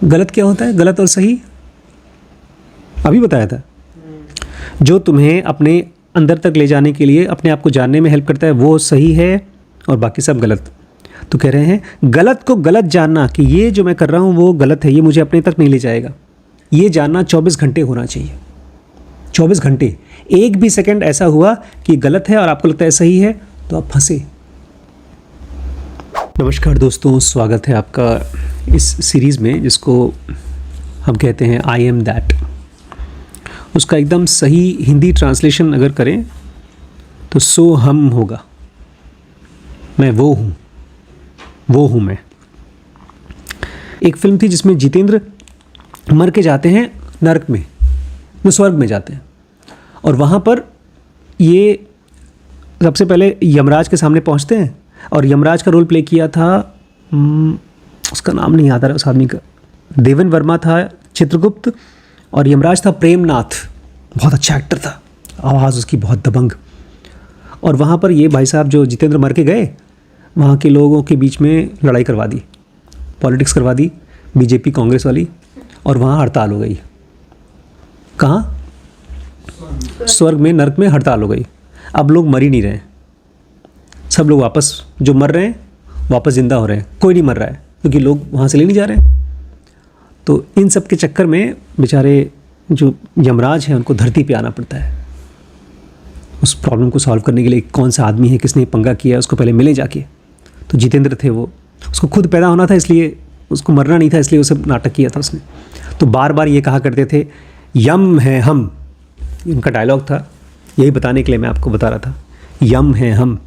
गलत क्या होता है? गलत और सही अभी बताया था। जो तुम्हें अपने अंदर तक ले जाने के लिए, अपने आप को जानने में हेल्प करता है, वो सही है और बाकी सब गलत। तो कह रहे हैं गलत को गलत जानना कि ये जो मैं कर रहा हूँ वो गलत है, ये मुझे अपने तक नहीं ले जाएगा, ये जानना 24 घंटे होना चाहिए। 24 घंटे, एक भी सेकंड ऐसा हुआ कि गलत है और आपको लगता है सही है तो आप फंसे। नमस्कार दोस्तों, स्वागत है आपका इस सीरीज़ में जिसको हम कहते हैं आई एम दैट। उसका एकदम सही हिंदी ट्रांसलेशन अगर करें तो सो हम होगा। मैं वो हूँ मैं। एक फिल्म थी जिसमें जितेंद्र मर के जाते हैं नरक में, वो स्वर्ग में जाते हैं और वहाँ पर ये सबसे पहले यमराज के सामने पहुँचते हैं और यमराज का रोल प्ले किया था, उसका नाम नहीं याद आ रहा उस आदमी का, देवन वर्मा था चित्रगुप्त और यमराज था प्रेमनाथ। बहुत अच्छा एक्टर था, आवाज़ उसकी बहुत दबंग। और वहाँ पर ये भाई साहब जो जितेंद्र मर के गए, वहाँ के लोगों के बीच में लड़ाई करवा दी, पॉलिटिक्स करवा दी बीजेपी कांग्रेस वाली, और वहाँ हड़ताल हो गई। कहाँ? स्वर्ग में, नरक में हड़ताल हो गई। अब लोग मर ही नहीं रहे, सब लोग वापस, जो मर रहे हैं वापस ज़िंदा हो रहे हैं, कोई नहीं मर रहा है क्योंकि लोग वहाँ से ले नहीं जा रहे हैं। तो इन सब के चक्कर में बेचारे जो यमराज हैं उनको धरती पे आना पड़ता है। उस प्रॉब्लम को सॉल्व करने के लिए कौन सा आदमी है, किसने पंगा किया, उसको पहले मिले जाके। तो जितेंद्र थे वो, उसको खुद पैदा होना था इसलिए उसको मरना नहीं था, इसलिए वो सब नाटक किया था उसने। तो बार बार ये कहा करते थे यम है हम, उनका डायलॉग था। यही बताने के लिए मैं आपको बता रहा था, यम है हम।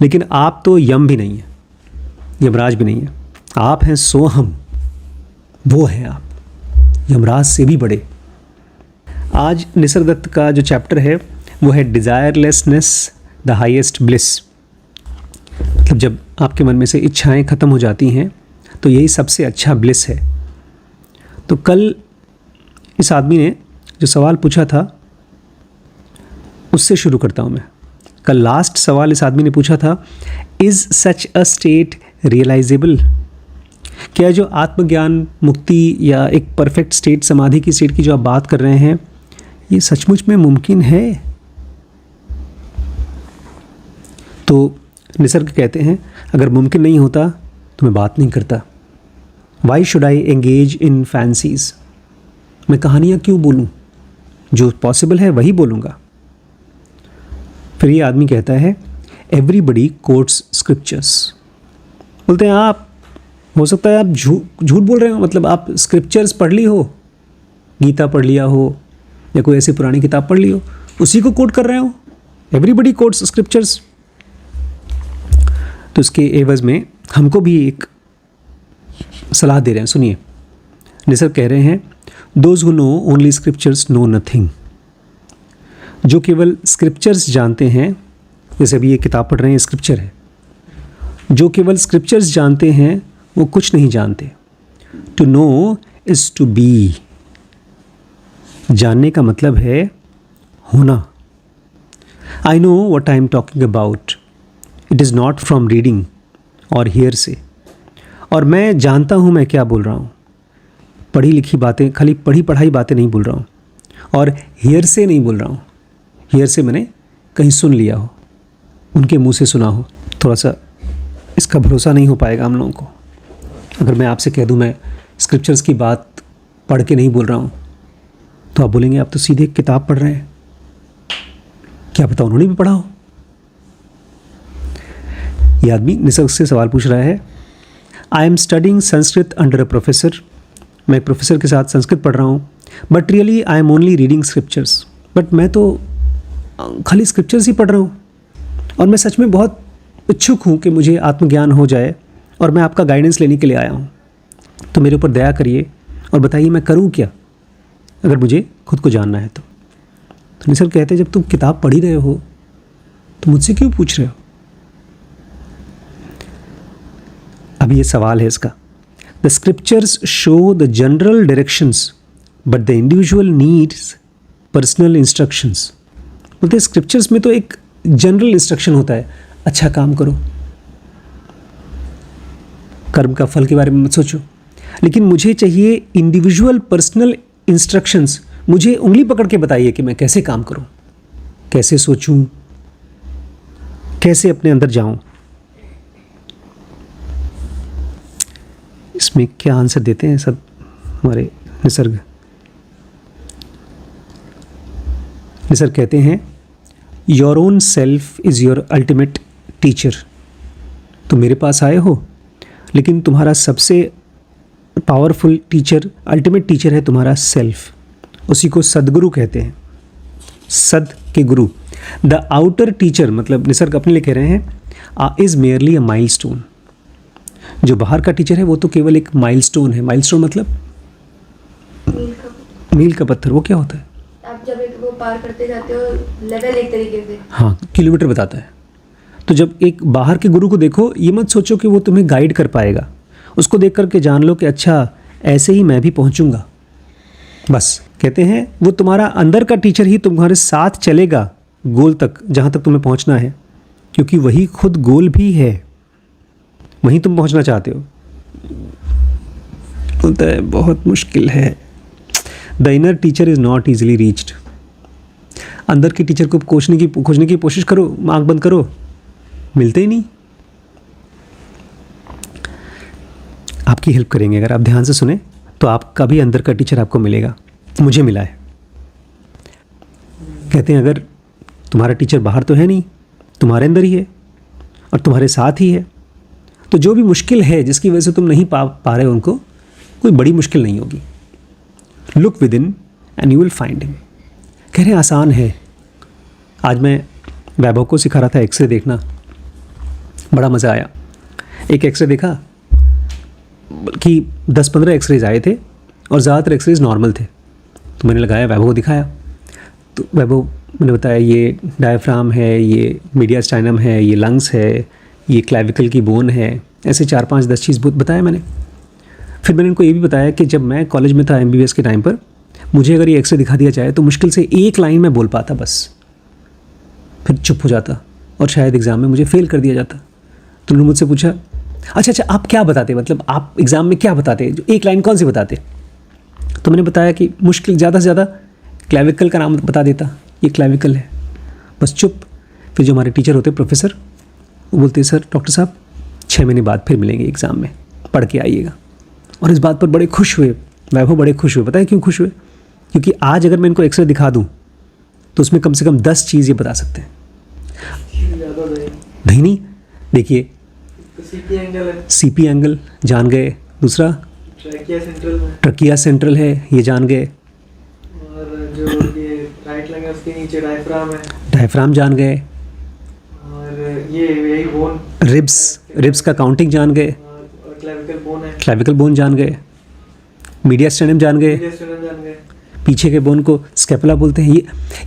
लेकिन आप तो यम भी नहीं है, यमराज भी नहीं है, आप हैं सो हम, वो हैं आप, यमराज से भी बड़े। आज निसर्ग दत्त का जो चैप्टर है वो है डिज़ायरलेसनेस द हाईएस्ट ब्लिस। मतलब जब आपके मन में से इच्छाएं ख़त्म हो जाती हैं तो यही सबसे अच्छा ब्लिस है। तो कल इस आदमी ने जो सवाल पूछा था उससे शुरू करता हूँ मैं। कल लास्ट सवाल इस आदमी ने पूछा था, is such a state realisable? क्या जो आत्मज्ञान, मुक्ति या एक परफेक्ट स्टेट, समाधि की स्टेट की जो आप बात कर रहे हैं, ये सचमुच में मुमकिन है? तो निसर्ग कहते हैं अगर मुमकिन नहीं होता तो मैं बात नहीं करता। Why should I engage in fancies? मैं कहानियाँ क्यों बोलूँ? जो पॉसिबल है वही बोलूँगा। फिर ये आदमी कहता है एवरीबडी कोट्स स्क्रिप्चर्स। बोलते हैं आप, हो सकता है आप झूठ बोल रहे हो, मतलब आप स्क्रिप्चर्स पढ़ ली हो, गीता पढ़ लिया हो या कोई ऐसी पुरानी किताब पढ़ ली हो, उसी को कोट कर रहे हो। Everybody quotes scriptures. तो इसके एवज में हमको भी एक सलाह दे रहे हैं, सुनिए। निसर्ग कह रहे हैं those who know only scriptures know nothing. जो केवल स्क्रिप्चर्स जानते हैं, जैसे अभी ये किताब पढ़ रहे हैं, स्क्रिप्चर है, जो केवल स्क्रिप्चर्स जानते हैं वो कुछ नहीं जानते। To know is to be. जानने का मतलब है होना। I know what I am talking about, it is not from reading और हियर से। और मैं जानता हूँ मैं क्या बोल रहा हूँ। पढ़ी लिखी बातें, खाली पढ़ी पढ़ाई बातें नहीं बोल रहा हूँ, और हियर से नहीं बोल रहा हूँ। हियर से मैंने कहीं सुन लिया हो, उनके मुंह से सुना हो। थोड़ा सा इसका भरोसा नहीं हो पाएगा हम लोगों को। अगर मैं आपसे कह दूं मैं स्क्रिप्चर्स की बात पढ़ के नहीं बोल रहा हूं, तो आप बोलेंगे आप तो सीधे किताब पढ़ रहे हैं, क्या पता उन्होंने भी पढ़ा हो। यह आदमी निसर्ग से सवाल पूछ रहा है, I am studying Sanskrit under a professor. मैं प्रोफेसर के साथ संस्कृत पढ़ रहा हूँ। But really I am only reading scriptures. But मैं तो खाली स्क्रिप्चर्स ही पढ़ रहा हूँ, और मैं सच में बहुत इच्छुक हूँ कि मुझे आत्मज्ञान हो जाए, और मैं आपका गाइडेंस लेने के लिए आया हूँ। तो मेरे ऊपर दया करिए और बताइए मैं करूँ क्या, अगर मुझे खुद को जानना है तो। निसर्ग कहते हैं जब तुम किताब पढ़ ही रहे हो तो मुझसे क्यों पूछ रहे हो? अब ये सवाल है इसका। The scriptures show the general directions but the individual needs personal instructions. बोलते स्क्रिप्चर्स में तो एक जनरल इंस्ट्रक्शन होता है, अच्छा काम करो, कर्म का फल के बारे में मत सोचो। लेकिन मुझे चाहिए इंडिविजुअल पर्सनल इंस्ट्रक्शंस। मुझे उंगली पकड़ के बताइए कि मैं कैसे काम करूं, कैसे सोचूं, कैसे अपने अंदर जाऊं। इसमें क्या आंसर देते हैं सब हमारे निसर्ग? निसर्ग कहते हैं your own self is your ultimate teacher. तुम मेरे पास आए हो, लेकिन तुम्हारा सबसे पावरफुल टीचर, अल्टीमेट टीचर है तुम्हारा सेल्फ। उसी को सदगुरु कहते हैं, सद के गुरु। द आउटर टीचर, मतलब निसर्ग अपने लिए कह रहे हैं, इज़ मेयरली अ माइलस्टोन। जो बाहर का टीचर है वो तो केवल एक माइलस्टोन है। माइलस्टोन मतलब मील का पत्थर। वो क्या होता है? आप जब एक वो पार करते जाते हो लेवल एक तरीके से, हाँ, किलोमीटर बताता है। तो जब एक बाहर के गुरु को देखो, ये मत सोचो कि वो तुम्हें गाइड कर पाएगा। उसको देख करके जान लो कि अच्छा ऐसे ही मैं भी पहुंचूंगा। बस कहते हैं वो तुम्हारा अंदर का टीचर ही तुम्हारे साथ चलेगा गोल तक, जहाँ तक तुम्हें पहुंचना है, क्योंकि वही खुद गोल भी है, वहीं तुम पहुंचना चाहते हो। बोलता है बहुत मुश्किल है। The inner teacher is not easily reached. अंदर के टीचर को खोजने की कोशिश करो, आँख बंद करो, मिलते ही नहीं। आपकी हेल्प करेंगे अगर आप ध्यान से सुने तो आपका भी अंदर का टीचर आपको मिलेगा। मुझे मिला है। कहते हैं अगर तुम्हारा टीचर बाहर तो है नहीं, तुम्हारे अंदर ही है और तुम्हारे साथ ही है, तो जो भी मुश्किल है जिसकी वजह से तुम नहीं पा रहे हो उनको, कोई बड़ी मुश्किल नहीं होगी। Look with in and you will find him. कह रहे हैं आसान है। आज मैं वैभव को सिखा रहा था एक्सरे देखना, बड़ा मज़ा आया। एक एक्सरे देखा कि 10-15 एक्सरेज आए थे और ज़्यादातर एक्सरेज नॉर्मल थे। तो मैंने लगाया, वैभव को दिखाया। तो वैभव मैंने बताया ये डायफ्राम है, ये मीडियास्टाइनम है, ये लंग्स है, ये क्लैविकल की बोन है। ऐसे 4-5-10 चीज़ बताया मैंने। फिर मैंने उनको ये भी बताया कि जब मैं कॉलेज में था MBBS के टाइम पर, मुझे अगर ये एक्सरे दिखा दिया जाए तो मुश्किल से एक लाइन में बोल पाता, बस फिर चुप हो जाता और शायद एग्ज़ाम में मुझे फ़ेल कर दिया जाता। तो उन्होंने मुझसे पूछा अच्छा आप क्या बताते, मतलब आप एग्ज़ाम में क्या बताते, जो एक लाइन कौन सी बताते? तो मैंने बताया कि मुश्किल ज़्यादा से ज़्यादा क्लैविकल का नाम बता देता, ये क्लैविकल है, बस चुप। फिर जो हमारे टीचर होते प्रोफेसर, वो बोलते सर डॉक्टर साहब 6 महीने बाद फिर मिलेंगे एग्ज़ाम में, पढ़ के आइएगा। और इस बात पर बड़े खुश हुए, वैभव बड़े खुश हुए। पता है क्यों खुश हुए? क्योंकि आज अगर मैं इनको एक्सरे दिखा दूँ तो उसमें कम से कम 10 चीज़ ये बता सकते हैं। नहीं, देखिए CP एंगल जान गए, दूसरा ट्रकिया सेंट्रल है, ये जान गए, और जो ये राइट लंग है उसके नीचे डायफ्राम जान गए, और ये यही बोन रिब्स का काउंटिंग जान गए, और क्लैविकल बोन जान गए, मीडियास्टेनम जान गए, पीछे के बोन को स्कैपुला बोलते हैं।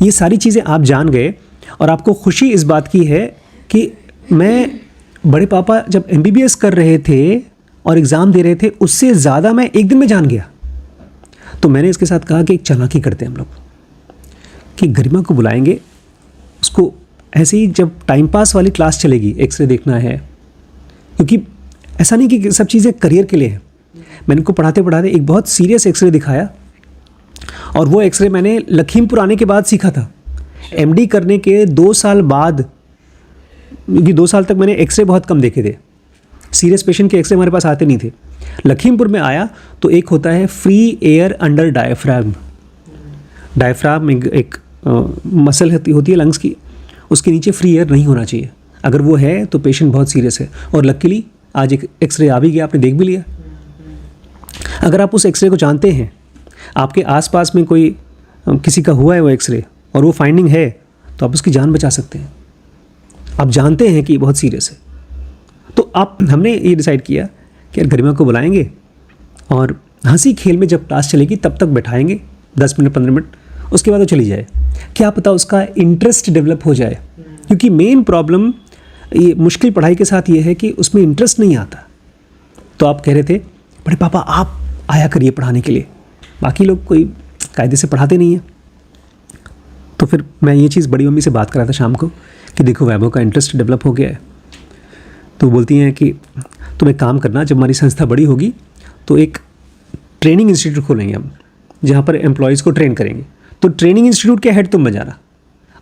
ये सारी चीज़ें आप जान गए। और आपको खुशी इस बात की है कि मैं बड़े पापा जब MBBS कर रहे थे और एग्ज़ाम दे रहे थे, उससे ज़्यादा मैं एक दिन में जान गया। तो मैंने इसके साथ कहा कि एक चालाकी करते हैं हम लोग कि गरिमा को बुलाएंगे, उसको ऐसे ही जब टाइम पास वाली क्लास चलेगी, एक्सरे देखना है, क्योंकि ऐसा नहीं कि सब चीज़ें करियर के लिए है। मैंने उनको पढ़ाते पढ़ाते एक बहुत सीरियस एक्सरे दिखाया, और वो एक्सरे मैंने लखीमपुर आने के बाद सीखा था। MD करने के 2 साल बाद, क्योंकि 2 साल तक मैंने एक्सरे बहुत कम देखे थे, सीरियस पेशेंट के एक्सरे हमारे पास आते नहीं थे। लखीमपुर में आया तो एक होता है free air under diaphragm. Diaphragm एक मसल होती है लंग्स की, उसके नीचे फ्री एयर नहीं होना चाहिए। अगर वो है तो पेशेंट बहुत सीरियस है। और लकीली आज एक एक्सरे आ भी गया, आपने देख भी लिया। अगर आप उस एक्सरे को जानते हैं, आपके आसपास में कोई किसी का हुआ है वो एक्सरे और वो फाइंडिंग है, तो आप उसकी जान बचा सकते हैं। आप जानते हैं कि बहुत सीरियस है। तो हमने ये डिसाइड किया कि यार गरिमा को बुलाएंगे और हंसी खेल में जब क्लास चलेगी तब तक बैठाएंगे 10 मिनट 15 मिनट, उसके बाद वो चली जाए। क्या पता उसका इंटरेस्ट डेवलप हो जाए, क्योंकि मेन प्रॉब्लम ये मुश्किल पढ़ाई के साथ ये है कि उसमें इंटरेस्ट नहीं आता। तो आप कह रहे थे बड़े पापा आप आया करिए पढ़ाने के लिए, बाकी लोग कोई कायदे से पढ़ाते नहीं हैं। तो फिर मैं ये चीज़ बड़ी मम्मी से बात कर रहा था शाम को कि देखो वैभव का इंटरेस्ट डेवलप हो गया है। तो बोलती हैं कि तुम एक काम करना, जब हमारी संस्था बड़ी होगी तो एक ट्रेनिंग इंस्टीट्यूट खोलेंगे हम, जहाँ पर एम्प्लॉयज़ को ट्रेन करेंगे। तो ट्रेनिंग इंस्टीट्यूट के हेड तुम बन जाना,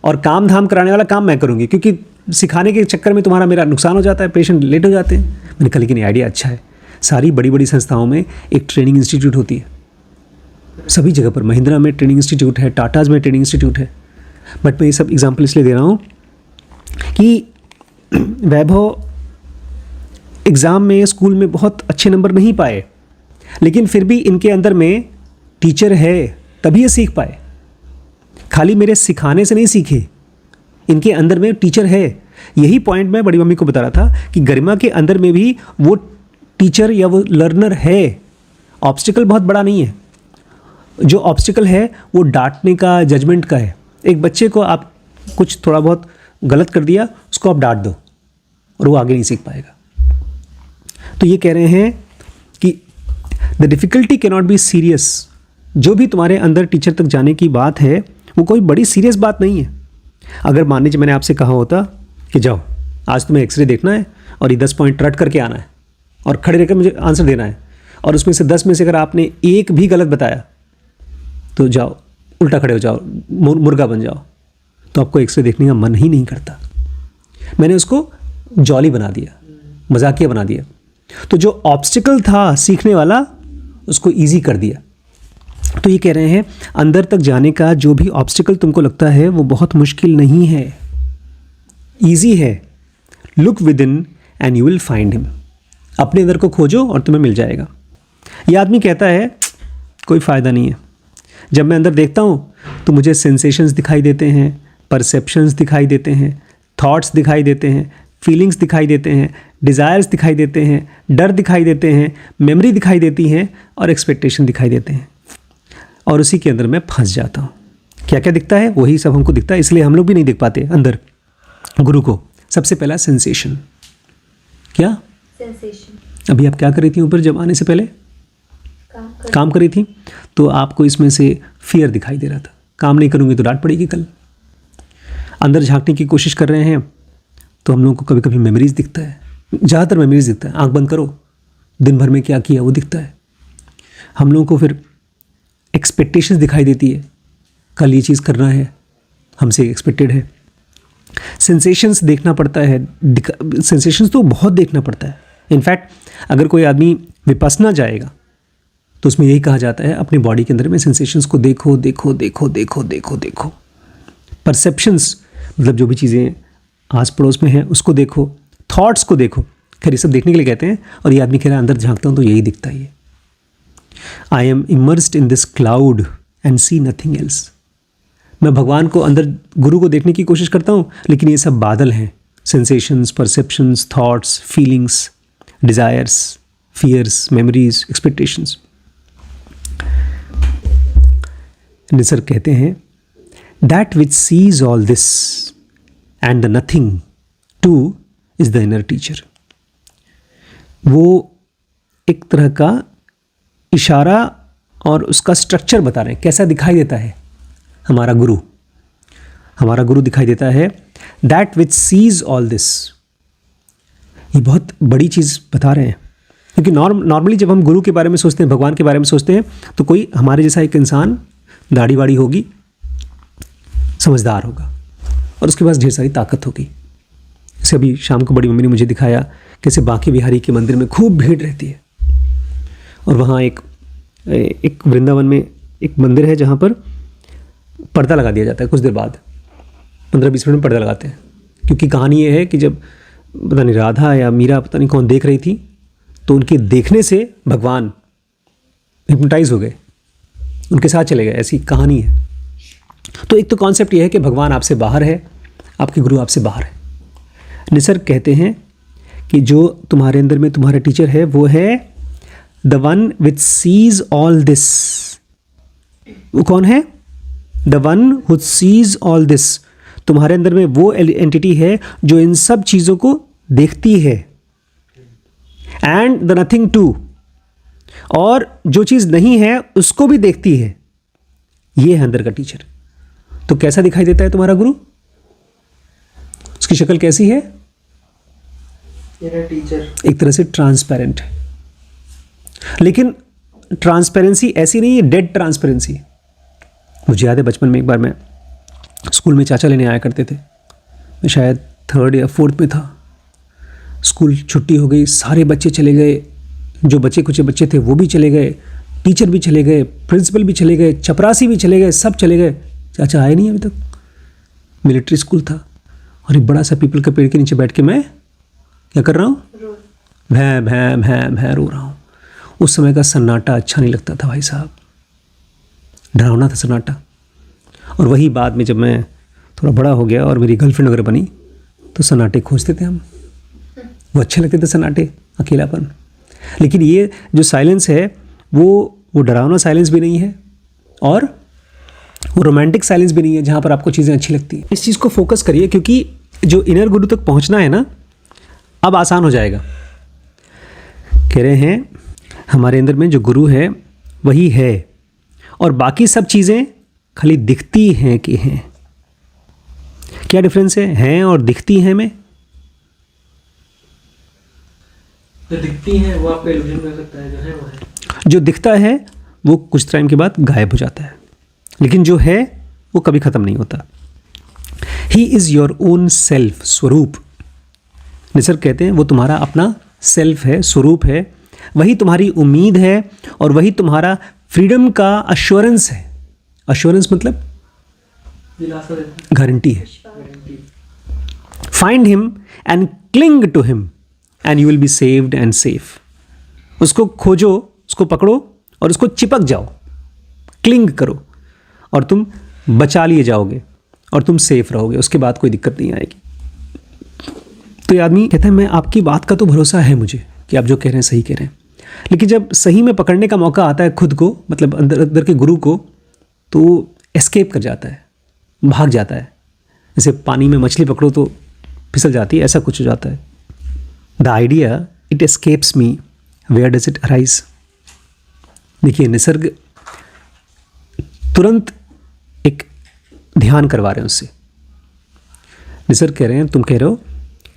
और काम धाम कराने वाला काम मैं करूँगी, क्योंकि सिखाने के चक्कर में तुम्हारा मेरा नुकसान हो जाता है, पेशेंट लेट हो जाते हैं। मैंने कहा लेकिन आइडिया अच्छा है। सारी बड़ी बड़ी संस्थाओं में एक ट्रेनिंग इंस्टीट्यूट होती है, सभी जगह पर। महिंद्रा में ट्रेनिंग इंस्टीट्यूट है, टाटाज में ट्रेनिंग इंस्टीट्यूट है। बट मैं ये सब एग्जाम्पल इसलिए दे रहा हूँ कि वैभव एग्ज़ाम में, स्कूल में बहुत अच्छे नंबर नहीं पाए, लेकिन फिर भी इनके अंदर में टीचर है, तभी ये सीख पाए। खाली मेरे सिखाने से नहीं सीखे, इनके अंदर में टीचर है। यही पॉइंट मैं बड़ी मम्मी को बता रहा था कि गरिमा के अंदर में भी वो टीचर या वो लर्नर है। ऑब्स्टिकल बहुत बड़ा नहीं है, जो ऑब्स्टिकल है वो डांटने का, जजमेंट का है। एक बच्चे को आप कुछ थोड़ा बहुत गलत कर दिया, उसको आप डांट दो और वो आगे नहीं सीख पाएगा। तो ये कह रहे हैं कि the difficulty can not be serious. जो भी तुम्हारे अंदर टीचर तक जाने की बात है वो कोई बड़ी सीरियस बात नहीं है। अगर मान लीजिए मैंने आपसे कहा होता कि जाओ आज तुम्हें एक्सरे देखना है और ये 10 पॉइंट रट करके आना है और खड़े रहकर मुझे आंसर देना है, और उसमें से 10 में से अगर आपने एक भी गलत बताया तो जाओ उल्टा खड़े हो जाओ, मुर्गा बन जाओ, तो आपको एक्सरे देखने का मन ही नहीं करता। मैंने उसको जॉली बना दिया, मजाकिया बना दिया। तो जो ऑब्स्टिकल था सीखने वाला, उसको ईजी कर दिया। तो ये कह रहे हैं अंदर तक जाने का जो भी ऑब्स्टिकल तुमको लगता है वो बहुत मुश्किल नहीं है, ईजी है। Look with in and you will find him. अपने अंदर को खोजो और तुम्हें मिल जाएगा। ये आदमी कहता है कोई फ़ायदा नहीं है। जब मैं अंदर देखता हूँ तो मुझे सेंसेशंस दिखाई देते हैं, परसेप्शंस दिखाई देते हैं, थॉट्स दिखाई देते हैं, फीलिंग्स दिखाई देते हैं, डिज़ायर्स दिखाई देते हैं, डर दिखाई देते हैं, मेमोरी दिखाई देती हैं और एक्सपेक्टेशन दिखाई देते हैं, और उसी के अंदर मैं फंस जाता हूँ। क्या क्या दिखता है वही सब हमको दिखता है, इसलिए हम लोग भी नहीं देख पाते अंदर गुरु को। सबसे पहला सेंसेशन। क्या सेंसेशन? अभी आप क्या कर रही थी ऊपर जब आने से पहले? काम कर रही थी। तो आपको इसमें से फियर दिखाई दे रहा था, काम नहीं करूँगी तो डांट पड़ेगी कल। अंदर झांकने की कोशिश कर रहे हैं तो हम लोगों को कभी कभी मेमोरीज दिखता है, ज़्यादातर मेमोरीज दिखता है। आंख बंद करो, दिन भर में क्या किया वो दिखता है। हम लोगों को फिर एक्सपेक्टेशंस दिखाई देती है, कल ये चीज़ करना है, हमसे एक्सपेक्टेड है। सेंसेशंस देखना पड़ता है, सेंसेशंस तो बहुत देखना पड़ता है। इनफैक्ट अगर कोई आदमी विपस्सना जाएगा तो उसमें यही कहा जाता है अपनी बॉडी के अंदर में सेंसेशंस को देखो देखो देखो देखो देखो देखो। परसेप्शंस मतलब जो भी चीज़ें आस पड़ोस में हैं उसको देखो, थॉट्स को देखो। खैर ये सब देखने के लिए कहते हैं, और ये आदमी कह रहा है अंदर झांकता हूँ तो यही दिखता ही है। I am immersed in this cloud and see nothing else. मैं भगवान को अंदर, गुरु को देखने की कोशिश करता हूँ, लेकिन ये सब बादल हैं। Sensations, perceptions, thoughts, feelings, desires, fears, memories, expectations. Nisarga कहते हैं that which sees all this and the nothing to is the inner teacher. वो एक तरह का इशारा और उसका स्ट्रक्चर बता रहे हैं, कैसा दिखाई देता है हमारा गुरु। हमारा गुरु दिखाई देता है that which sees all this. ये बहुत बड़ी चीज़ बता रहे हैं, क्योंकि नॉर्मली जब हम गुरु के बारे में सोचते हैं, भगवान के बारे में सोचते हैं, तो कोई हमारे जैसा एक इंसान, दाढ़ी वाड़ी होगी, समझदार होगा और उसके पास ढेर सारी ताकत होगी। जैसे अभी शाम को बड़ी मम्मी ने मुझे दिखाया कैसे बांके बिहारी के मंदिर में खूब भीड़ रहती है, और वहाँ एक वृंदावन में एक मंदिर है जहाँ पर पर्दा लगा दिया जाता है कुछ देर बाद, 15-20 मिनट में पर्दा लगाते हैं। क्योंकि कहानी ये है कि जब पता नहीं राधा या मीरा, पता नहीं कौन देख रही थी, तो उनके देखने से भगवान हिप्नोटाइज हो गए, उनके साथ चले गए। ऐसी कहानी है। तो एक तो कॉन्सेप्ट ये है कि भगवान आपसे बाहर है, आपके गुरु आपसे बाहर है। निसर्ग कहते हैं कि जो तुम्हारे अंदर में तुम्हारा टीचर है वो है the one which sees all this. वो कौन है? The one who sees all this. तुम्हारे अंदर में वो एंटिटी है जो इन सब चीज़ों को देखती है, एंड द नथिंग टू, और जो चीज़ नहीं है उसको भी देखती है। ये है अंदर का टीचर। तो कैसा दिखाई देता है तुम्हारा गुरु? उसकी शक्ल कैसी है? मेरा टीचर एक तरह से ट्रांसपेरेंट है, लेकिन ट्रांसपेरेंसी ऐसी नहीं है डेड ट्रांसपेरेंसी। मुझे याद है बचपन में एक बार मैं स्कूल में चाचा लेने आया करते थे, मैं शायद 3rd या 4th में था। स्कूल छुट्टी हो गई, सारे बच्चे चले गए, जो बच्चे कुछ बच्चे थे वो भी चले गए, टीचर भी चले गए, प्रिंसिपल भी चले गए, चपरासी भी चले गए, सब चले गए, चाचा आए नहीं अभी तक। मिलिट्री स्कूल था और एक बड़ा सा पीपल का पेड़ के नीचे बैठ के मैं क्या कर रहा हूँ, भैं भैं भैं भैं रो रहा हूँ। उस समय का सन्नाटा अच्छा नहीं लगता था भाई साहब, डरावना था सन्नाटा। और वही बाद में जब मैं थोड़ा बड़ा हो गया और मेरी गर्लफ्रेंड वगैरह बनी तो सन्नाटे खोजते थे हम, वो अच्छे लगते थे सन्नाटे, अकेलापन। लेकिन ये जो साइलेंस है वो डरावना साइलेंस भी नहीं है और वो रोमांटिक साइलेंस भी नहीं है जहाँ पर आपको चीज़ें अच्छी लगती हैं। इस चीज़ को फोकस करिए क्योंकि जो इनर गुरु तक पहुँचना है ना, अब आसान हो जाएगा। कह रहे हैं हमारे अंदर में जो गुरु है वही है और बाकी सब चीज़ें खाली दिखती हैं कि हैं। क्या डिफरेंस है हैं और दिखती हैं में? जो दिखती है वो आपको इल्यूजन कर सकता है, जो है वो है। जो दिखता है वो कुछ टाइम के बाद गायब हो जाता है, लेकिन जो है वो कभी ख़त्म नहीं होता। He is your own self, स्वरूप। निसर्ग कहते हैं वो तुम्हारा अपना सेल्फ है, स्वरूप है, वही तुम्हारी उम्मीद है और वही तुम्हारा फ्रीडम का अश्योरेंस है। अश्योरेंस मतलब दिलासा देता है, गारंटी है। Guarantee. Find him and cling to him and you will be saved and safe. उसको खोजो, उसको पकड़ो और उसको चिपक जाओ, क्लिंग करो और तुम बचा लिए जाओगे और तुम सेफ रहोगे, उसके बाद कोई दिक्कत नहीं आएगी। तो ये आदमी कहता है मैं आपकी बात का तो भरोसा है मुझे कि आप जो कह रहे हैं सही कह रहे हैं, लेकिन जब सही में पकड़ने का मौका आता है खुद को, मतलब अंदर अंदर के गुरु को, तो एस्केप कर जाता है, भाग जाता है। जैसे पानी में मछली पकड़ो तो फिसल जाती है, ऐसा कुछ हो जाता है। The idea it escapes me, where does it arise. देखिए निसर्ग तुरंत एक ध्यान करवा रहे हैं उससे। निसर्ग कह रहे हैं, तुम कह रहे हो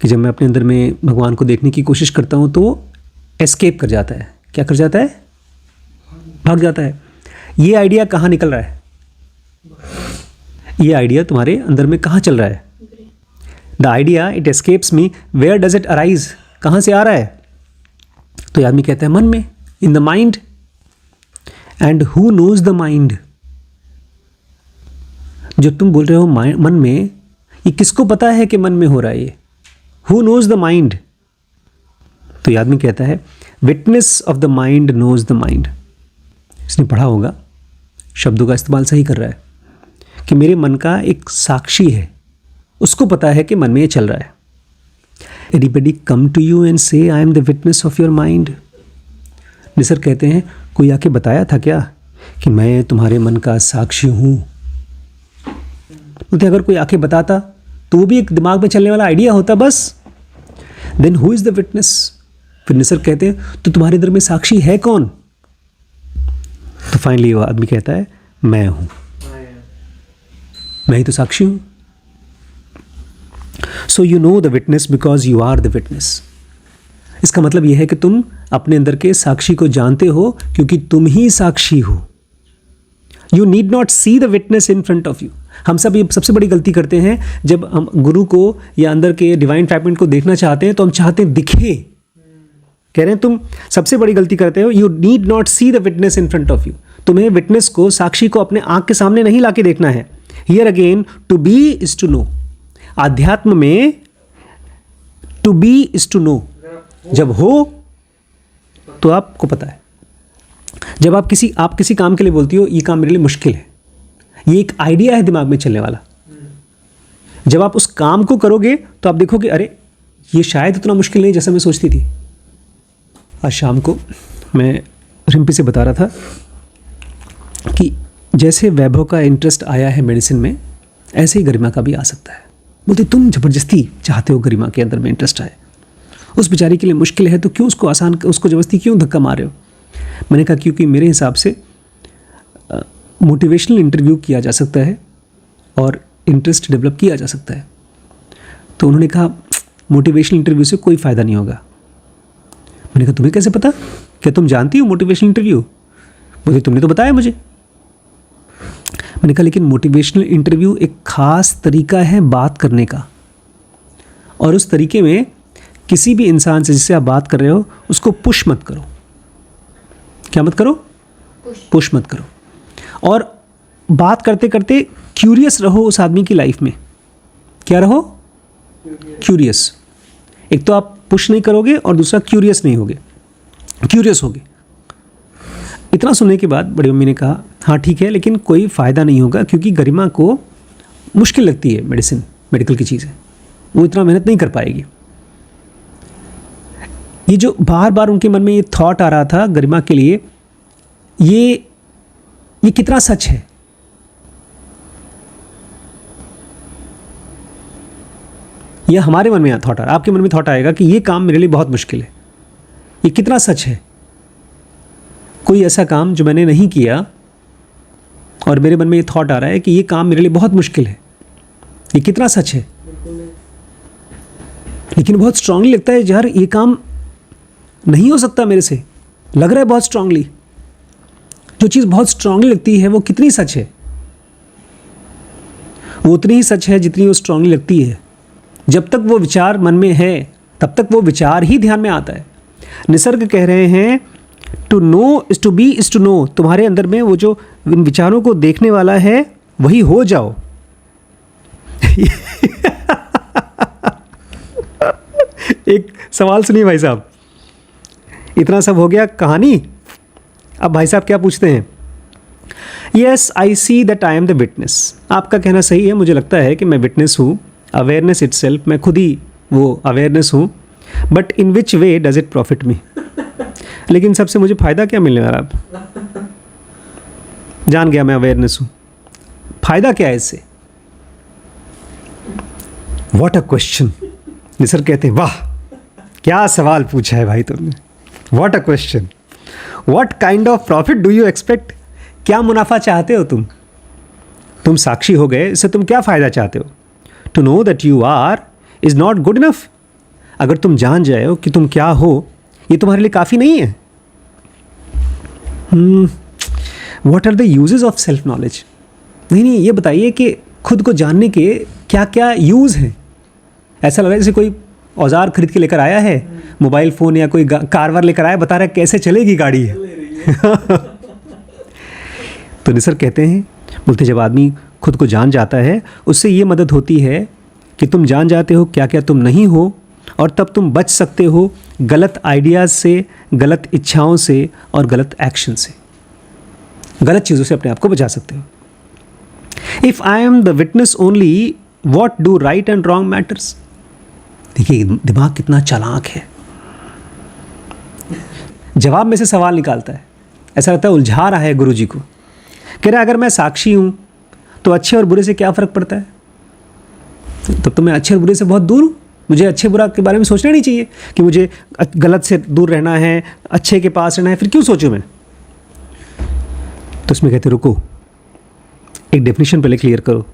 कि जब मैं अपने अंदर में भगवान को देखने की कोशिश करता हूँ तो वो एस्केप कर जाता है। क्या कर जाता है? भाग जाता है। ये आइडिया कहाँ निकल रहा है? ये आइडिया तुम्हारे अंदर में कहाँ चल रहा है? The idea it escapes me, where does it arise, कहाँ से आ रहा है? तो ये आदमी कहता है मन में, in the mind. And who knows the mind? जो तुम बोल रहे हो मन में, ये किसको पता है कि मन में हो रहा है ये? Who knows the mind? तो ये आदमी कहता है witness of the mind knows the mind. इसने पढ़ा होगा, शब्दों का इस्तेमाल सही कर रहा है कि मेरे मन का एक साक्षी है, उसको पता है कि मन में ये चल रहा है। Anybody come to you and say I am the witness of your mind? Nisarga कहते हैं कोई आके बताया था क्या कि मैं तुम्हारे मन का साक्षी हूँ? बोलते अगर कोई आके बताता तो वो भी एक दिमाग में चलने वाला आइडिया होता बस। Then who is the witness? फिर निसर्ग कहते हैं तो तुम्हारे अंदर में साक्षी है कौन? तो फाइनली वो आदमी कहता है मैं हूँ, मैं ही तो साक्षी हूँ। So you know the witness because you are the witness. इसका मतलब यह है कि तुम अपने अंदर के साक्षी को जानते हो क्योंकि तुम ही साक्षी हो। You need not see the witness in front of you. हम सब ये सबसे बड़ी गलती करते हैं, जब हम गुरु को या अंदर के डिवाइन ट्रैपमेंट को देखना चाहते हैं तो हम चाहते हैं दिखे। कह रहे हैं तुम सबसे बड़ी गलती करते हो, you need not see the witness in front of you. तुम्हें विटनेस को, साक्षी को अपने आंख के सामने नहीं लाके देखना है। Here again to be is to know. आध्यात्म में to be is to know. जब हो तो आपको पता है। जब आप किसी काम के लिए बोलती हो ये काम मेरे लिए मुश्किल है, ये एक आइडिया है दिमाग में चलने वाला। जब आप उस काम को करोगे तो आप देखोगे अरे ये शायद इतना मुश्किल नहीं जैसा मैं सोचती थी। आज शाम को मैं रिम्पी से बता रहा था कि जैसे वैभव का इंटरेस्ट आया है मेडिसिन में, ऐसे ही गरिमा का भी आ सकता है। बोलते तुम ज़बरदस्ती चाहते हो गरिमा के अंदर में इंटरेस्ट आए, उस बेचारी के लिए मुश्किल है तो क्यों उसको ज़बरदस्ती क्यों धक्का मार रहे हो? मैंने कहा क्योंकि मेरे हिसाब से मोटिवेशनल इंटरव्यू किया जा सकता है और इंटरेस्ट डेवलप किया जा सकता है। तो उन्होंने कहा मोटिवेशनल इंटरव्यू से कोई फ़ायदा नहीं होगा। मैंने कहा तुम्हें कैसे पता? क्या तुम जानती हो मोटिवेशनल इंटरव्यू? बोले तुमने तो बताया मुझे। मैंने कहा लेकिन मोटिवेशनल इंटरव्यू एक ख़ास तरीका है बात करने का, और उस तरीके में किसी भी इंसान से जिससे आप बात कर रहे हो उसको पुश मत करो। क्या मत करो? पुश मत करो। और बात करते करते क्यूरियस रहो उस आदमी की लाइफ में। क्या रहो? क्यूरियस। एक तो आप पुश नहीं करोगे और दूसरा क्यूरियस नहीं होगे, क्यूरियस होगे। इतना सुनने के बाद बड़ी मम्मी ने कहा हाँ ठीक है, लेकिन कोई फ़ायदा नहीं होगा, क्योंकि गरिमा को मुश्किल लगती है मेडिकल की चीज़ें, वो इतना मेहनत नहीं कर पाएगी। ये जो बार बार उनके मन में ये थॉट आ रहा था गरिमा के लिए, ये कितना सच है? ये हमारे मन में थॉट आ रहा है, आपके मन में थॉट आएगा कि ये काम मेरे लिए बहुत मुश्किल है। ये कितना सच है? कोई ऐसा काम जो मैंने नहीं किया और मेरे मन में ये थॉट आ रहा है कि ये काम मेरे लिए बहुत मुश्किल है, ये कितना सच है? लेकिन बहुत स्ट्रांगली लगता है यार ये काम नहीं हो सकता मेरे से, लग रहा है बहुत स्ट्रांगली। जो चीज़ बहुत स्ट्रांगली लगती है वो कितनी सच है? वो उतनी ही सच है जितनी वो स्ट्रांगली लगती है। जब तक वो विचार मन में है तब तक वो विचार ही ध्यान में आता है। निसर्ग कह रहे हैं to know is to be is to know. तुम्हारे अंदर में वो जो इन विचारों को देखने वाला है वही हो जाओ। एक सवाल सुनिए भाई साहब, इतना सब हो गया कहानी। अब भाई साहब क्या पूछते हैं? Yes I see that I am the witness. आपका कहना सही है, मुझे लगता है कि मैं विटनेस हूँ, अवेयरनेस इटसेल्फ, मैं खुद ही वो अवेयरनेस हूँ। But in which way does it profit me? लेकिन सबसे मुझे फ़ायदा क्या मिलने वाला? आप जान गया मैं अवेयरनेस हूँ, फ़ायदा क्या है इससे? What a question. निसर्ग कहते हैं वाह क्या सवाल पूछा है भाई तुमने, what a question. What kind of profit do you expect? क्या मुनाफा चाहते हो तुम साक्षी हो गए, इससे तुम क्या फ़ायदा चाहते हो? To know that you are is not good enough. अगर तुम जान जाए हो कि तुम क्या हो, ये तुम्हारे लिए काफ़ी नहीं है। What are the uses of self knowledge? नहीं, ये बताइए कि खुद को जानने के क्या क्या यूज़ हैं। ऐसा लग रहा है जैसे कोई औजार खरीद के लेकर आया है, मोबाइल फ़ोन या कोई कार वार लेकर आया, बता रहा है कैसे चलेगी गाड़ी है। तो निसर्ग कहते हैं, बोलते जब आदमी खुद को जान जाता है उससे ये मदद होती है कि तुम जान जाते हो क्या क्या तुम नहीं हो, और तब तुम बच सकते हो गलत आइडियाज़ से, गलत इच्छाओं से और गलत एक्शन से। गलत चीज़ों से अपने आप को बचा सकते हो। If I am the witness only, what do right and wrong matters? देखिए दिमाग कितना चालाक है, जवाब में से सवाल निकालता है। ऐसा लगता है उलझा रहा है गुरुजी को। कह रहा है अगर मैं साक्षी हूँ तो अच्छे और बुरे से क्या फ़र्क पड़ता है? तब तो मैं अच्छे और बुरे से बहुत दूर हूँ। मुझे अच्छे बुरा के बारे में सोचना नहीं चाहिए कि मुझे गलत से दूर रहना है, अच्छे के पास रहना है, फिर क्यों सोचूं मैं? तो उसमें कहते रुको, एक डेफिनेशन पहले क्लियर करो।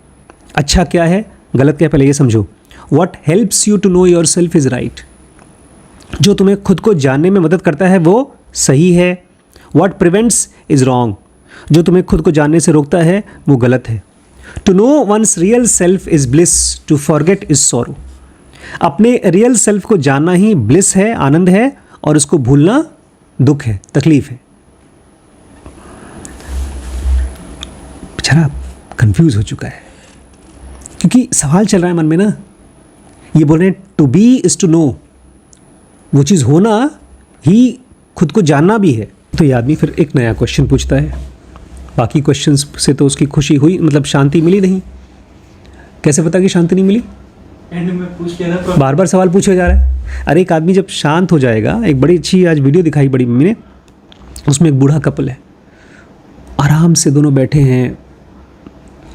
अच्छा क्या है, गलत क्या है, पहले ये समझो। What helps you to know yourself is right. जो तुम्हें खुद को जानने में मदद करता है वो सही है। What prevents is wrong. जो तुम्हें खुद को जानने से रोकता है वो गलत है। To know one's real self is bliss, to forget is sorrow. अपने रियल सेल्फ को जानना ही ब्लिस है, आनंद है, और उसको भूलना दुख है, तकलीफ है। बेचारा कंफ्यूज हो चुका है क्योंकि सवाल चल रहा है मन में ना। ये बोल रहे हैं to be is to know, वो चीज़ होना ही खुद को जानना भी है। तो ये आदमी फिर एक नया क्वेश्चन पूछता है। बाकी क्वेश्चंस से तो उसकी खुशी हुई, मतलब शांति मिली नहीं। कैसे पता कि शांति नहीं मिली? एंड में पूछ लिया था, बार बार सवाल पूछे जा रहा है। अरे एक आदमी जब शांत हो जाएगा, एक बड़ी अच्छी आज वीडियो दिखाई बड़ी मम्मी ने, उसमें एक बूढ़ा कपल है, आराम से दोनों बैठे हैं,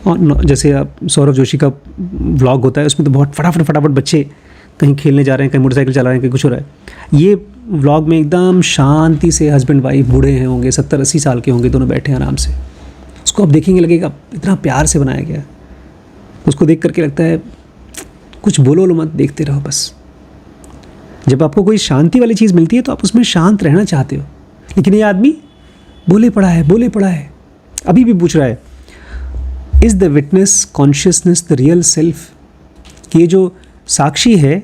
और जैसे आप सौरभ जोशी का व्लॉग होता है उसमें तो बहुत फटाफट बच्चे कहीं खेलने जा रहे हैं, कहीं मोटरसाइकिल चला रहे हैं, कहीं कुछ हो रहा है। ये व्लॉग में एकदम शांति से हस्बैंड वाइफ, बूढ़े हैं होंगे, 70-80 साल के होंगे, दोनों बैठे हैं आराम से। उसको आप देखेंगे लगेगा इतना प्यार से बनाया गया है। उसको देख करके लगता है कुछ बोलो मत, देखते रहो बस। जब आपको कोई शांति वाली चीज़ मिलती है तो आप उसमें शांत रहना चाहते हो। लेकिन ये आदमी बोले पड़ा है, अभी भी पूछ रहा है, is the witness consciousness the real self? कि ये जो साक्षी है,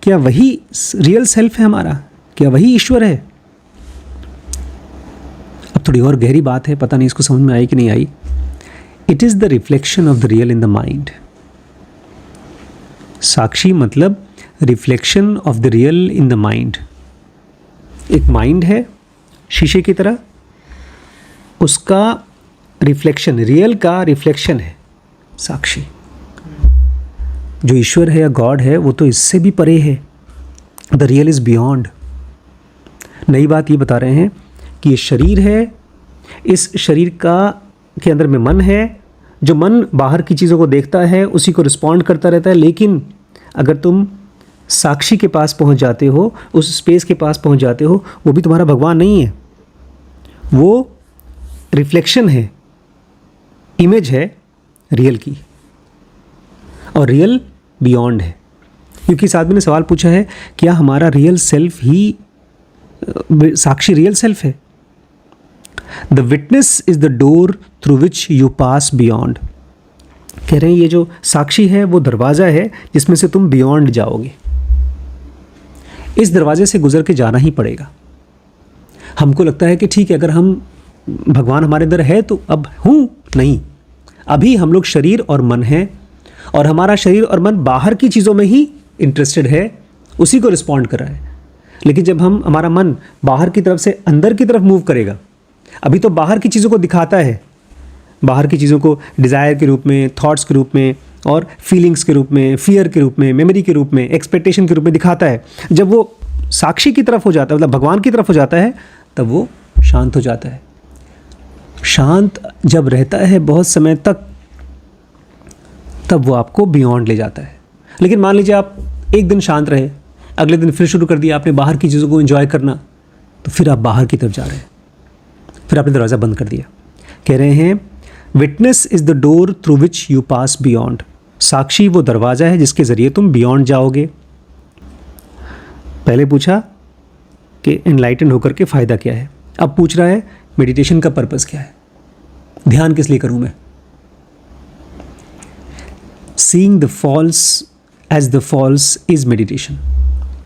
क्या वही रियल सेल्फ है हमारा? क्या वही ईश्वर है? अब थोड़ी और गहरी बात है, पता नहीं इसको समझ में आई कि नहीं आई। It is the reflection of the real in the mind. साक्षी मतलब reflection of the real in the mind. एक माइंड है शीशे की तरह, उसका रिफ्लेक्शन, रियल का रिफ्लेक्शन है साक्षी। जो ईश्वर है या गॉड है वो तो इससे भी परे है। The real is beyond. नई बात ये बता रहे हैं कि ये शरीर है, इस शरीर के अंदर में मन है, जो मन बाहर की चीज़ों को देखता है, उसी को रिस्पॉन्ड करता रहता है। लेकिन अगर तुम साक्षी के पास पहुंच जाते हो, उस स्पेस के पास पहुंच जाते हो, वो भी तुम्हारा भगवान नहीं है, वो रिफ्लेक्शन है, इमेज है रियल की, और रियल बियॉन्ड है। क्योंकि इस आदमी ने सवाल पूछा है, क्या हमारा रियल सेल्फ ही साक्षी रियल सेल्फ है? The witness is the door through which you pass beyond. कह रहे हैं ये जो साक्षी है वो दरवाज़ा है जिसमें से तुम बियॉन्ड जाओगे। इस दरवाजे से गुजर के जाना ही पड़ेगा। हमको लगता है कि ठीक है, अगर हम भगवान हमारे अंदर है तो अब हूँ, नहीं, अभी हम लोग शरीर और मन हैं, और हमारा शरीर और मन बाहर की चीज़ों में ही इंटरेस्टेड है, उसी को रिस्पॉन्ड कर रहा है। लेकिन जब हमारा मन बाहर की तरफ से अंदर की तरफ मूव करेगा, अभी तो बाहर की चीज़ों को दिखाता है, बाहर की चीज़ों को डिज़ायर के रूप में, थॉट्स के रूप में, और फीलिंग्स के रूप में, फियर के रूप में, मेमोरी के रूप में, एक्सपेक्टेशन के रूप में दिखाता है। जब वो साक्षी की तरफ हो जाता है, मतलब भगवान की तरफ हो जाता है, तब वो शांत हो जाता है। शांत जब रहता है बहुत समय तक, तब वो आपको बियॉन्ड ले जाता है। लेकिन मान लीजिए आप एक दिन शांत रहे, अगले दिन फिर शुरू कर दिया आपने बाहर की चीज़ों को एंजॉय करना, तो फिर आप बाहर की तरफ जा रहे हैं, फिर आपने दरवाज़ा बंद कर दिया। कह रहे हैं witness is the door through which you pass beyond. साक्षी वो दरवाज़ा है जिसके ज़रिए तुम बियॉन्ड जाओगे। पहले पूछा कि एनलाइटन होकर के फ़ायदा क्या है, अब पूछ रहा है मेडिटेशन का पर्पस क्या है, ध्यान किस लिए करूँ मैं। Seeing the false as the false is meditation.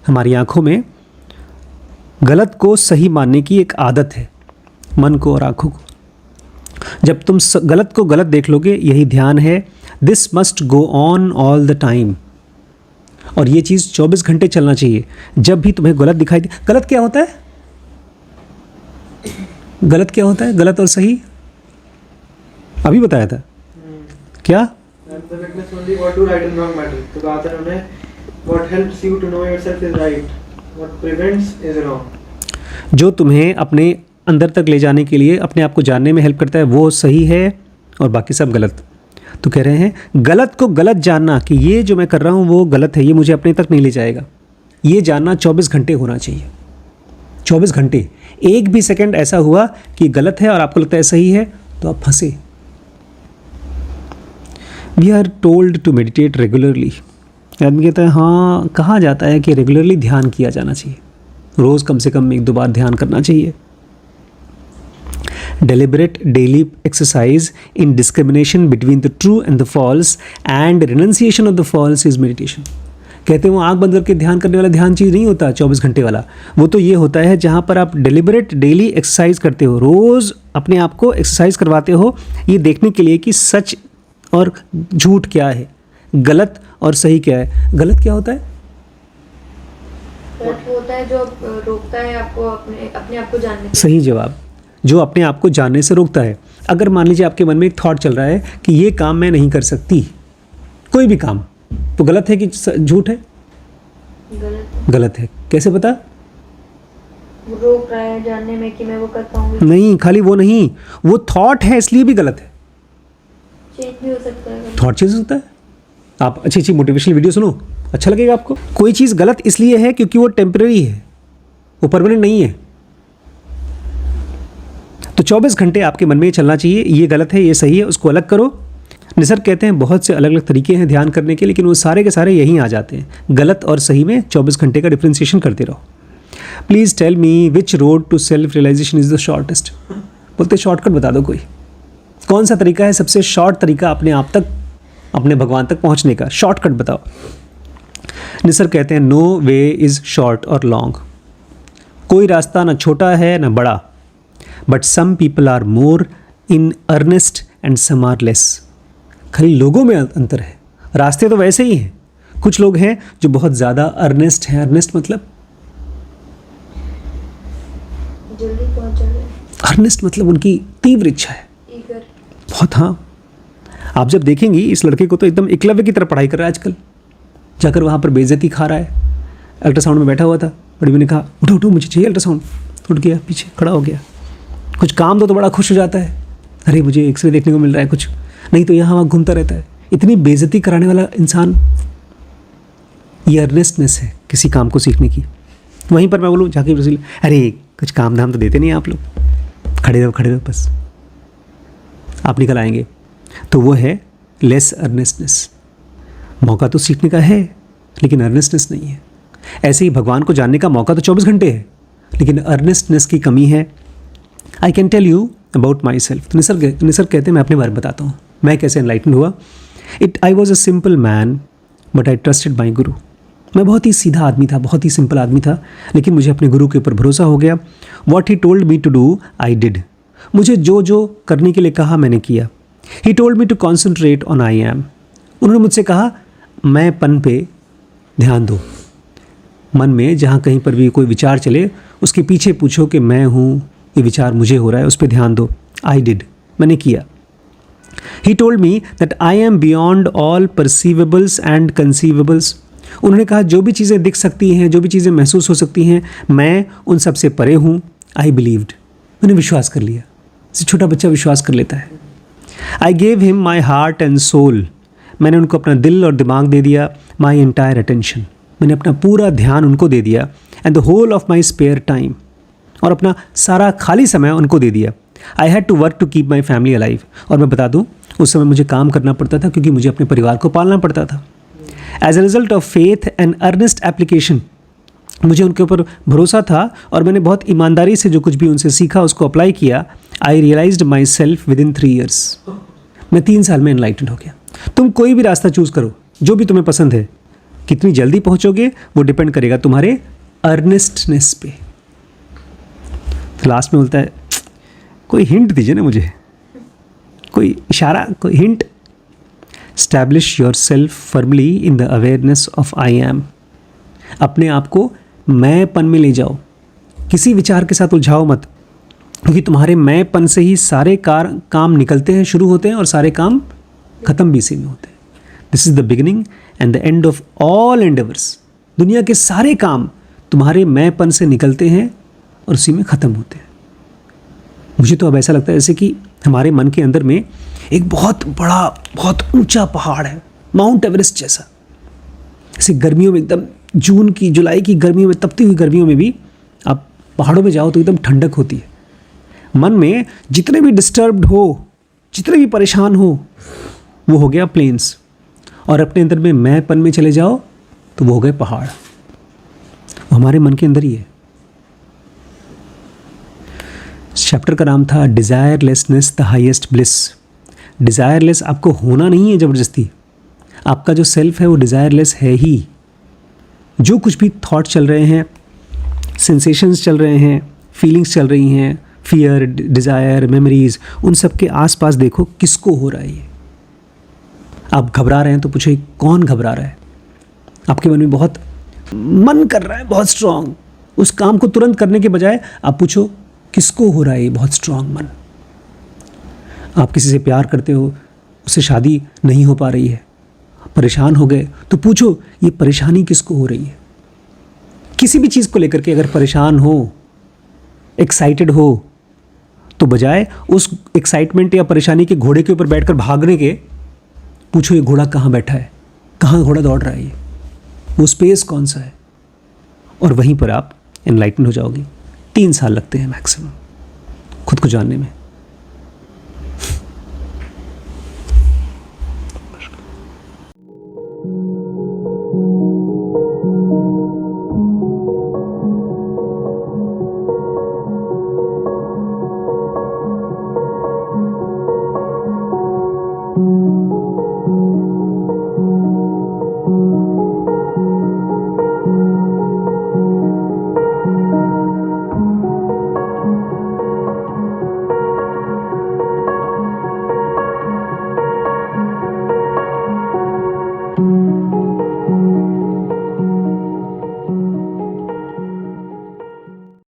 हमारी आंखों में गलत को सही मानने की एक आदत है, मन को और आंखों को। जब तुम गलत को गलत देख लोगे, यही ध्यान है। This must go on all the time. और ये चीज़ 24 घंटे चलना चाहिए। जब भी तुम्हें गलत दिखाई दे, गलत क्या होता है? गलत क्या होता है? गलत और सही अभी बताया था क्या? The witness only what to right and wrong matter. तो कहा था उन्होंने what helps you to know yourself is right, what prevents is wrong. जो तुम्हें अपने अंदर तक ले जाने के लिए, अपने आप को जानने में हेल्प करता है, वो सही है और बाकी सब गलत। तो कह रहे हैं गलत को गलत जानना कि ये जो मैं कर रहा हूँ वो गलत है, ये मुझे अपने तक नहीं ले जाएगा, ये जानना 24 घंटे होना चाहिए। 24 घंटे, एक भी सेकंड ऐसा हुआ कि गलत है और आपको लगता है सही है, तो आप फंसे। We are told to meditate regularly. आदमी कहता है हाँ, कहा जाता है कि रेगुलरली ध्यान किया जाना चाहिए, रोज़ कम से कम 1-2 बार ध्यान करना चाहिए। Deliberate daily exercise in discrimination between the true and the false and renunciation of the false is meditation. कहते हैं वो आंख बंद करके ध्यान करने वाला ध्यान चीज़ नहीं होता 24 घंटे वाला। वो तो ये होता है जहाँ पर आप डेलिबरेट डेली एक्सरसाइज करते हो, रोज़ अपने आप को एक्सरसाइज करवाते हो, ये देखने के लिए कि सच और झूठ क्या है, गलत और सही क्या है। गलत क्या होता है? गलत वो होता है जो रोकता है आपको अपने आप को जानने से। सही जवाब, जो अपने आप को जानने से रोकता है। अगर मान लीजिए आपके मन में एक थॉट चल रहा है कि ये काम मैं नहीं कर सकती, कोई भी काम, तो गलत है कि झूठ है? गलत है। कैसे पता? वो रोक रहा है जानने में कि मैं वो कर पाऊंगी। नहीं, खाली वो नहीं, वो थॉट है इसलिए भी गलत है। चेंज भी हो सकता है। थॉट चेंज हो सकता है। आप अच्छी अच्छी मोटिवेशनल वीडियो सुनो, अच्छा लगेगा आपको। कोई चीज़ गलत इसलिए है क्योंकि वो टेम्परेरी है, वो परमानेंट नहीं है। तो 24 घंटे आपके मन में ये चलना चाहिए, ये गलत है, ये सही है, उसको अलग करो। निसर्ग कहते हैं बहुत से अलग अलग तरीके हैं ध्यान करने के, लेकिन वो सारे के सारे यहीं आ जाते हैं। गलत और सही में 24 घंटे का डिफ्रेंसिएशन करते रहो। Please tell me which road to self realisation is the shortest. बोलते शॉर्टकट बता दो कोई, कौन सा तरीका है सबसे शॉर्ट तरीका अपने आप तक, अपने भगवान तक पहुंचने का, शॉर्टकट बताओ। निसर्ग कहते हैं नो वे इज़ शॉर्ट और लॉन्ग, कोई रास्ता ना छोटा है ना बड़ा, but some people are more in earnest and some are less. खाली लोगों में अंतर है, रास्ते तो वैसे ही हैं। कुछ लोग हैं जो बहुत ज़्यादा अर्नेस्ट हैं, अर्नेस्ट मतलब जल्दी पहुंच जाए, अर्नेस्ट मतलब उनकी तीव्र इच्छा है ईगर। बहुत। हाँ, आप जब देखेंगी इस लड़के को तो एकदम एकलव्य की तरह पढ़ाई कर रहा है आजकल, जाकर वहाँ पर बेइज्जती खा रहा है। अल्ट्रासाउंड में बैठा हुआ था, बड़ी ने कहा उठो उठो मुझे चाहिए अल्ट्रासाउंड, उठ गया पीछे खड़ा हो गया। कुछ काम दो तो बड़ा खुश हो जाता है, अरे मुझे एक्सरे देखने को मिल रहा है, कुछ नहीं तो यहाँ वहाँ घूमता रहता है। इतनी बेइज्जती कराने वाला इंसान, ये अर्नेस्टनेस है किसी काम को सीखने की। वहीं पर मैं बोलूँ जाके रसील, अरे कुछ काम धाम तो देते नहीं आप लोग, खड़े रहो बस, आप निकल आएंगे। तो वो है लेस अर्नेस्टनेस। मौका तो सीखने का है लेकिन अर्नेस्टनेस नहीं है। ऐसे ही भगवान को जानने का मौका तो 24 घंटे है लेकिन अर्नेस्टनेस की कमी है। I can tell you about myself. तो निसर्ग कहते हैं मैं अपने बारे में बताता हूँ, मैं कैसे एनलाइटन हुआ। I was a simple man but I trusted my guru. मैं बहुत ही सीधा आदमी था, बहुत ही सिंपल आदमी था, लेकिन मुझे अपने गुरु के ऊपर भरोसा हो गया। What he told me to do I did. मुझे जो जो करने के लिए कहा मैंने किया। He told me to concentrate on I am. उन्होंने मुझसे कहा मैं पन पे ध्यान दो। मन में जहाँ कहीं पर भी कोई विचार चले उसके पीछे पूछो कि मैं हूँ, ये विचार मुझे हो रहा है, उस पर ध्यान दो। आई डिड, मैंने किया। He told me that I am beyond all perceivables and conceivables. उन्होंने कहा जो भी चीज़ें दिख सकती हैं, जो भी चीज़ें महसूस हो सकती हैं, मैं उन सब से परे हूँ। आई बिलीव्ड, मैंने विश्वास कर लिया, जैसे छोटा बच्चा विश्वास कर लेता है। I gave him my heart and soul. मैंने उनको अपना दिल और दिमाग दे दिया। माई एंटायर अटेंशन, मैंने अपना पूरा ध्यान उनको दे दिया। And the whole of my spare time, और अपना सारा खाली समय उनको दे दिया। I had to work to keep my family alive. और मैं बता दूँ उस समय मुझे काम करना पड़ता था क्योंकि मुझे अपने परिवार को पालना पड़ता था। As a result of faith and earnest application, मुझे उनके ऊपर भरोसा था और मैंने बहुत ईमानदारी से जो कुछ भी उनसे सीखा उसको अप्लाई किया। I realised myself within 3 years। मैं 3 साल में एनलाइटेंड हो गया। तुम कोई भी रास्ता चूज़ करो जो भी तुम्हें पसंद है, कितनी जल्दी पहुंचोगे वो डिपेंड करेगा तुम्हारे अर्नेस्टनेस पे। तो लास्ट में बोलता है कोई हिंट दीजिए ना मुझे, कोई इशारा, कोई hint. Establish your self firmly in the awareness of I am. अपने आप को मैंपन में ले जाओ, किसी विचार के साथ उलझाओ मत, क्योंकि तुम्हारे मैंपन से ही सारे काम निकलते हैं, शुरू होते हैं, और सारे काम ख़त्म भी इसी में होते हैं। This is the beginning and the end of all endeavours. दुनिया के सारे काम तुम्हारे मैंपन से निकलते हैं और उसी में ख़त्म होते हैं। मुझे तो अब ऐसा लगता है जैसे कि हमारे मन के अंदर में एक बहुत बड़ा, बहुत ऊंचा पहाड़ है, माउंट एवरेस्ट जैसा। ऐसे गर्मियों में, एकदम जून की, जुलाई की गर्मियों में, तपती हुई गर्मियों में भी आप पहाड़ों में जाओ तो एकदम ठंडक होती है। मन में जितने भी डिस्टर्ब्ड हो, जितने भी परेशान हो, वो हो गया प्लेन्स, और अपने अंदर में मैंपन में चले जाओ तो वो हो गए पहाड़। वो हमारे मन के अंदर ही है। चैप्टर का नाम था डिज़ायरलेसनेस द हाईएस्ट ब्लिस। डिज़ायरलेस आपको होना नहीं है ज़बरदस्ती, आपका जो सेल्फ है वो डिज़ायरलेस है ही। जो कुछ भी थॉट चल रहे हैं, सेंसेशंस चल रहे हैं, फीलिंग्स चल रही हैं, फियर, डिज़ायर, मेमोरीज, उन सब के आसपास देखो किसको हो रहा है ये। आप घबरा रहे हैं तो पूछो कौन घबरा रहा है। आपके मन में बहुत मन कर रहा है, बहुत स्ट्रांग, उस काम को तुरंत करने के बजाय आप पूछो किसको हो रहा है ये बहुत स्ट्रांग मन। आप किसी से प्यार करते हो, उससे शादी नहीं हो पा रही है, परेशान हो गए, तो पूछो ये परेशानी किसको हो रही है। किसी भी चीज़ को लेकर के अगर परेशान हो, एक्साइटेड हो, तो बजाय उस एक्साइटमेंट या परेशानी के घोड़े के ऊपर बैठकर भागने के, पूछो ये घोड़ा कहाँ बैठा है, कहाँ घोड़ा दौड़ रहा है, ये वो स्पेस कौन सा है, और वहीं पर आप एनलाइटन हो जाओगे। 3 साल लगते हैं मैक्सिमम खुद को जानने में।